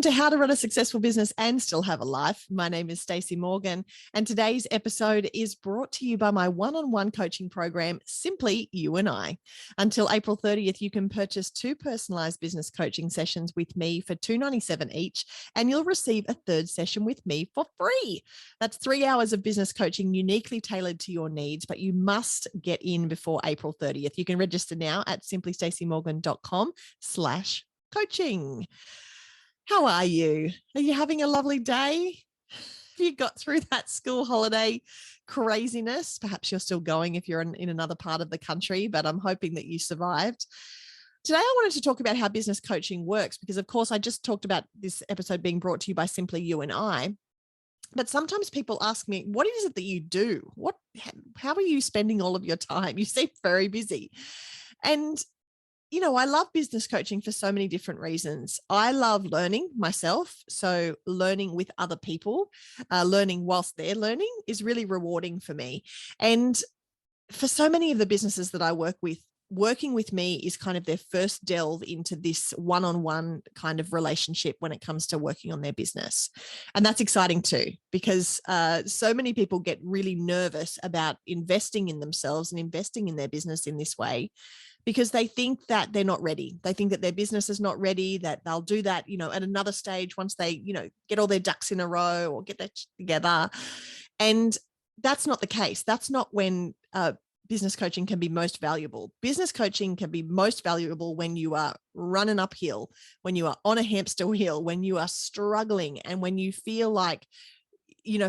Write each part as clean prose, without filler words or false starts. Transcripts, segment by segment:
Welcome to How to Run a Successful Business and Still Have a Life. My name is Stacey Morgan, and today's episode is brought to you by my one-on-one coaching program, Simply You and I. Until April 30th, you can purchase 2 personalized business coaching sessions with me for $297 each, and you'll receive a 3rd session with me for free. That's 3 hours of business coaching uniquely tailored to your needs, but you must get in before April 30th. You can register now at simplystacey.morgan.com/coaching. How are you? Are you having a lovely day? Have you got through that school holiday craziness? Perhaps you're still going if you're in another part of the country, but I'm hoping that you survived. Today, I wanted to talk about how business coaching works because, of course, I just talked about this episode being brought to you by Simply You and I. But sometimes people ask me, what is it that you do? How are you spending all of your time? You seem very busy. And I love business coaching for so many different reasons. I love learning myself. So learning with other people, learning whilst they're learning is really rewarding for me. And for so many of the businesses that I work with, working with me is kind of their first delve into this one-on-one kind of relationship when it comes to working on their business. And that's exciting too, because so many people get really nervous about investing in themselves and investing in their business in this way, because they think that they're not ready. They think that their business is not ready, that they'll do that, at another stage once they, get all their ducks in a row or get that together. And that's not the case. That's not when business coaching can be most valuable. Business coaching can be most valuable when you are running uphill, when you are on a hamster wheel, when you are struggling, and when you feel like,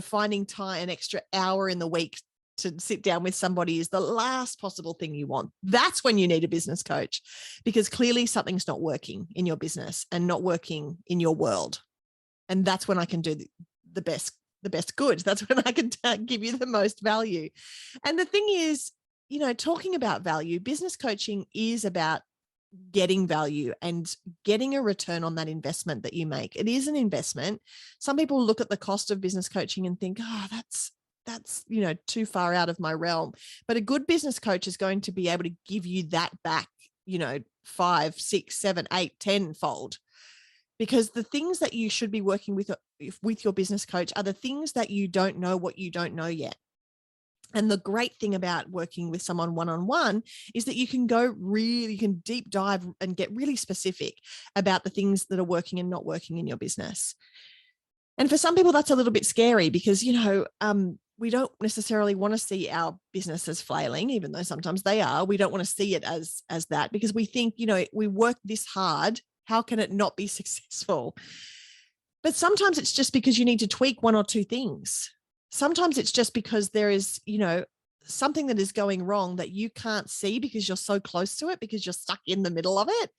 finding time, an extra hour in the week to sit down with somebody is the last possible thing you want. That's when you need a business coach, because clearly something's not working in your business and not working in your world. And that's when I can do the best good. That's when I can give you the most value. And the thing is, talking about value, business coaching is about getting value and getting a return on that investment that you make. It is an investment. Some people look at the cost of business coaching and think, oh, that's too far out of my realm. But a good business coach is going to be able to give you that back, 5, 6, 7, 8, 10-fold. Because the things that you should be working with your business coach are the things that you don't know what you don't know yet. And the great thing about working with someone one-on-one is that you can deep dive and get really specific about the things that are working and not working in your business. And for some people, that's a little bit scary because, we don't necessarily want to see our businesses flailing, even though sometimes they are. We don't want to see it as that, because we think, we work this hard. How can it not be successful? But sometimes it's just because you need to tweak 1 or 2 things. Sometimes it's just because there is, something that is going wrong that you can't see because you're so close to it, because you're stuck in the middle of it.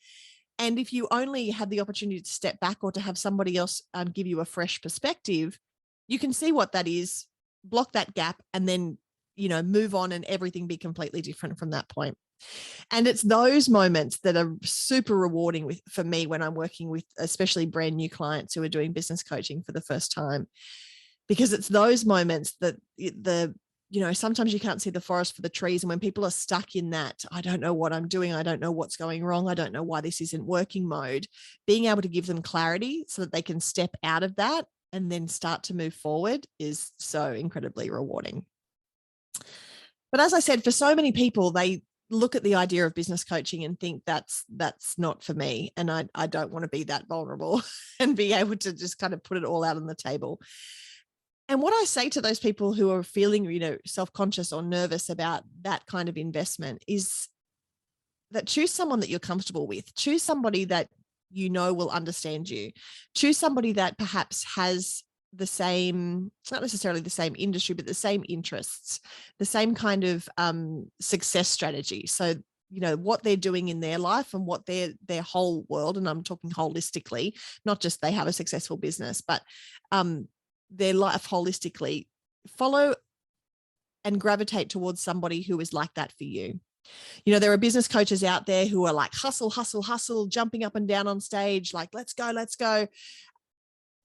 And if you only have the opportunity to step back or to have somebody else give you a fresh perspective, you can see what that is, block that gap, and then, move on and everything be completely different from that point. And it's those moments that are super rewarding for me when I'm working with especially brand new clients who are doing business coaching for the first time, because it's those moments that sometimes you can't see the forest for the trees. And when people are stuck in that, I don't know what I'm doing, I don't know what's going wrong, I don't know why this isn't working mode, being able to give them clarity so that they can step out of that and then start to move forward is so incredibly rewarding. But as I said, for so many people, they look at the idea of business coaching and think that's not for me. And I don't want to be that vulnerable and be able to just kind of put it all out on the table. And what I say to those people who are feeling, self-conscious or nervous about that kind of investment is that choose someone that you're comfortable with. Choose somebody that will understand you. Choose somebody that perhaps has the same, not necessarily the same industry, but the same interests, the same kind of success strategy. So, what they're doing in their life and what their whole world, and I'm talking holistically, not just they have a successful business, but their life holistically, follow and gravitate towards somebody who is like that for you. There are business coaches out there who are like hustle, hustle, hustle, jumping up and down on stage, like, let's go, let's go.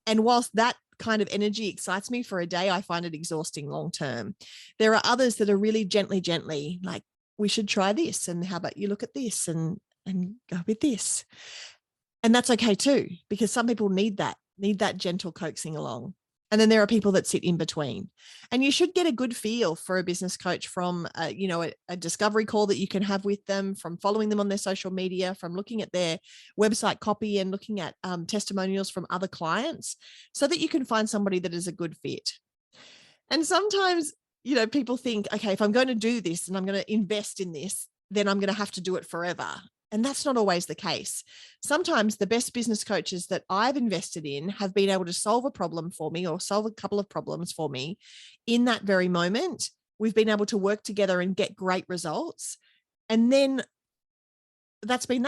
And whilst that kind of energy excites me for a day, I find it exhausting long-term. There are others that are really gently, like, we should try this. And how about you look at this and go with this? And that's okay too, because some people need that gentle coaxing along. And then there are people that sit in between. And you should get a good feel for a business coach from, a discovery call that you can have with them, from following them on their social media, from looking at their website copy and looking at testimonials from other clients, so that you can find somebody that is a good fit. And sometimes, people think, okay, if I'm going to do this and I'm going to invest in this, then I'm going to have to do it forever. And that's not always the case. Sometimes the best business coaches that I've invested in have been able to solve a problem for me, or solve a couple of problems for me in that very moment. We've been able to work together and get great results. And then that's been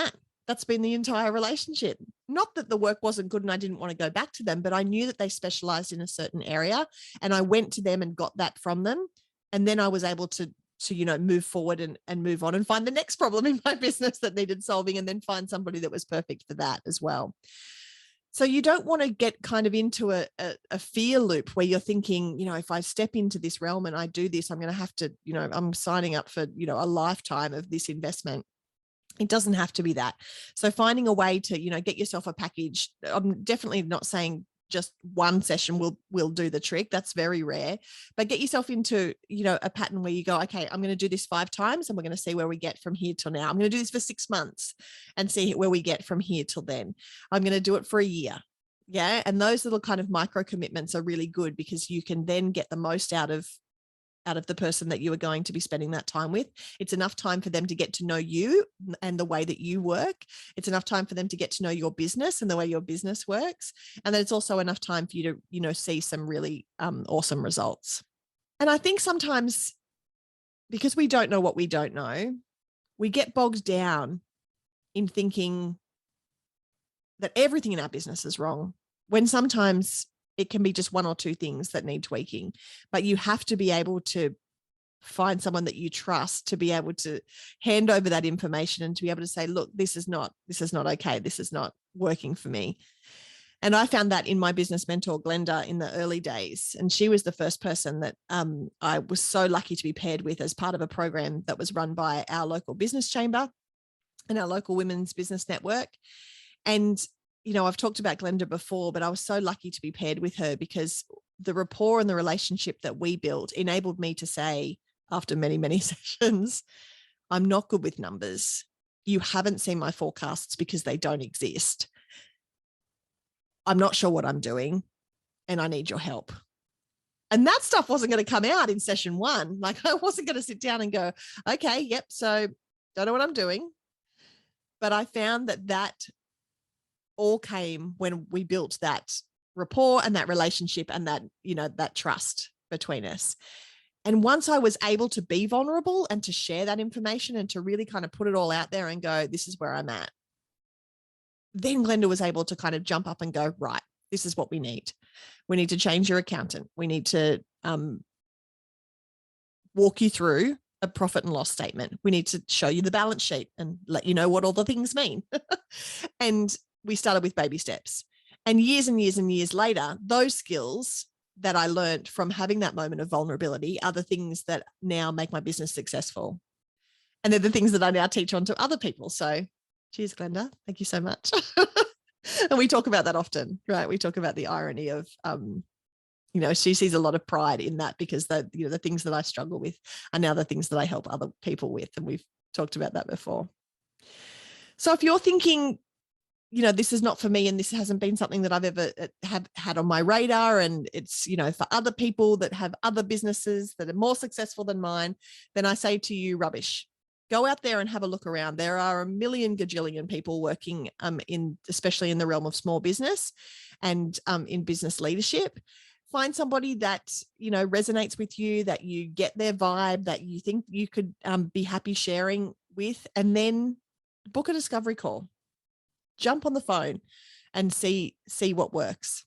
the entire relationship. Not that the work wasn't good and I didn't want to go back to them, but I knew that they specialized in a certain area, and I went to them and got that from them. And then I was able to move forward and move on and find the next problem in my business that needed solving, and then find somebody that was perfect for that as well. So you don't want to get kind of into a fear loop where you're thinking, if I step into this realm and I do this, I'm going to have to, I'm signing up for, a lifetime of this investment. It doesn't have to be that. So finding a way to, get yourself a package. I'm definitely not saying just one session will do the trick. That's very rare. But get yourself into, a pattern where you go, okay, I'm going to do this 5 times and we're going to see where we get from here till now. I'm going to do this for 6 months and see where we get from here till then. I'm going to do it for a year. Yeah. And those little kind of micro commitments are really good, because you can then get the most out of the person that you are going to be spending that time with. It's enough time for them to get to know you and the way that you work. It's enough time for them to get to know your business and the way your business works. And then it's also enough time for you to, see some really awesome results. And I think sometimes, because we don't know what we don't know, we get bogged down in thinking that everything in our business is wrong, when sometimes it can be just 1 or 2 things that need tweaking. But you have to be able to find someone that you trust to be able to hand over that information and to be able to say, look, this is not okay. This is not working for me. And I found that in my business mentor, Glenda, in the early days. And she was the first person that I was so lucky to be paired with as part of a program that was run by our local business chamber and our local women's business network. And I've talked about Glenda before, but I was so lucky to be paired with her, because the rapport and the relationship that we built enabled me to say, after many, many sessions, I'm not good with numbers. You haven't seen my forecasts because they don't exist. I'm not sure what I'm doing and I need your help. And that stuff wasn't going to come out in session 1. Like, I wasn't going to sit down and go, okay, yep, so don't know what I'm doing. But I found that all came when we built that rapport and that relationship and that, that trust between us. And once I was able to be vulnerable and to share that information and to really kind of put it all out there and go, this is where I'm at, then Glenda was able to kind of jump up and go, right, this is what we need. We need to change your accountant. We need to walk you through a profit and loss statement. We need to show you the balance sheet and let you know what all the things mean. And we started with baby steps. And years and years and years later, those skills that I learned from having that moment of vulnerability are the things that now make my business successful. And they're the things that I now teach on to other people. So cheers, Glenda. Thank you so much. And we talk about that often, right? We talk about the irony of, she sees a lot of pride in that, because the things that I struggle with are now the things that I help other people with. And we've talked about that before. So if you're thinking, this is not for me, and this hasn't been something that I've ever have had on my radar, and it's, for other people that have other businesses that are more successful than mine, then I say to you, rubbish. Go out there and have a look around. There are a million gajillion people working especially in the realm of small business and in business leadership. Find somebody that, resonates with you, that you get their vibe, that you think you could be happy sharing with, and then book a discovery call. Jump on the phone and see what works.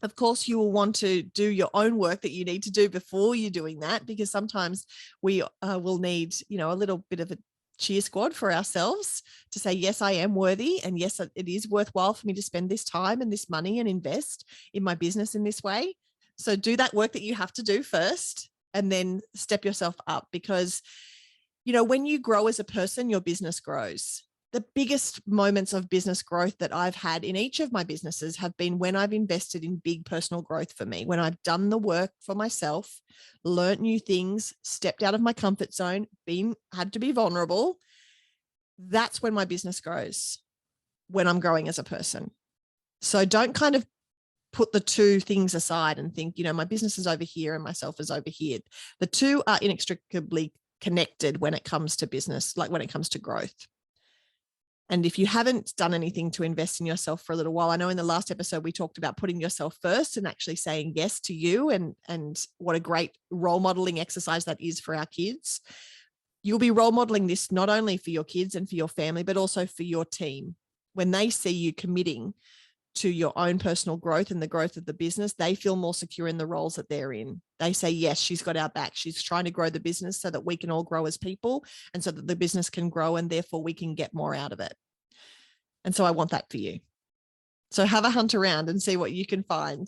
Of course, you will want to do your own work that you need to do before you're doing that, because sometimes we will need, a little bit of a cheer squad for ourselves to say, yes, I am worthy. And yes, it is worthwhile for me to spend this time and this money and invest in my business in this way. So do that work that you have to do first, and then step yourself up, because, when you grow as a person, your business grows. the biggest moments of business growth that I've had in each of my businesses have been when I've invested in big personal growth for me, when I've done the work for myself, learnt new things, stepped out of my comfort zone, had to be vulnerable. That's when my business grows, when I'm growing as a person. So don't kind of put the two things aside and think, my business is over here and myself is over here. The two are inextricably connected when it comes to business, like when it comes to growth. And if you haven't done anything to invest in yourself for a little while, I know in the last episode we talked about putting yourself first and actually saying yes to you, and what a great role modeling exercise that is for our kids. You'll be role modeling this not only for your kids and for your family, but also for your team. When they see you committing to your own personal growth and the growth of the business, they feel more secure in the roles that they're in. They say, yes, she's got our back. She's trying to grow the business so that we can all grow as people and so that the business can grow and therefore we can get more out of it. And so I want that for you. So have a hunt around and see what you can find.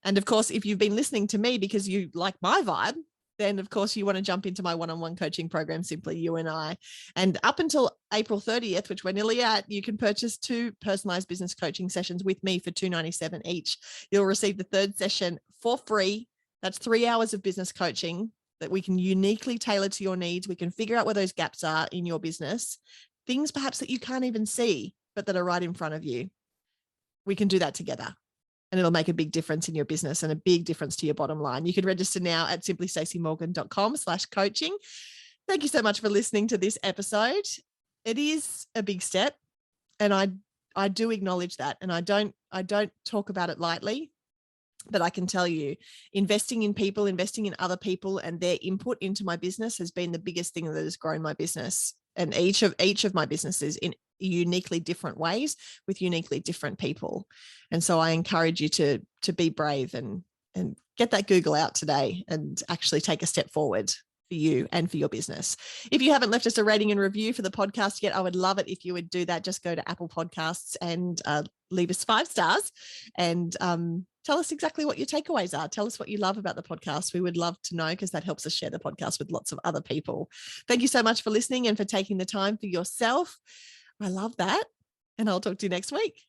And of course, if you've been listening to me because you like my vibe, then of course you want to jump into my one-on-one coaching program, Simply You and I. And up until April 30th, which we're nearly at, you can purchase 2 personalized business coaching sessions with me for $297 each. You'll receive the 3rd session for free. That's 3 hours of business coaching that we can uniquely tailor to your needs. We can figure out where those gaps are in your business, things perhaps that you can't even see, but that are right in front of you. We can do that together. And it'll make a big difference in your business and a big difference to your bottom line. You can register now at simplystacymorgan.com/coaching. Thank you so much for listening to this episode. It is a big step, and I do acknowledge that, and I don't talk about it lightly. But I can tell you, investing in people, investing in other people and their input into my business has been the biggest thing that has grown my business, and each of my businesses in uniquely different ways with uniquely different people. And so I encourage you to be brave and get that Google out today and actually take a step forward for you and for your business. If you haven't left us a rating and review for the podcast yet, I would love it if you would do that. Just go to Apple Podcasts and leave us 5 stars and tell us exactly what your takeaways are. Tell us what you love about the podcast. We would love to know, because that helps us share the podcast with lots of other people. Thank you so much for listening and for taking the time for yourself. I love that. And I'll talk to you next week.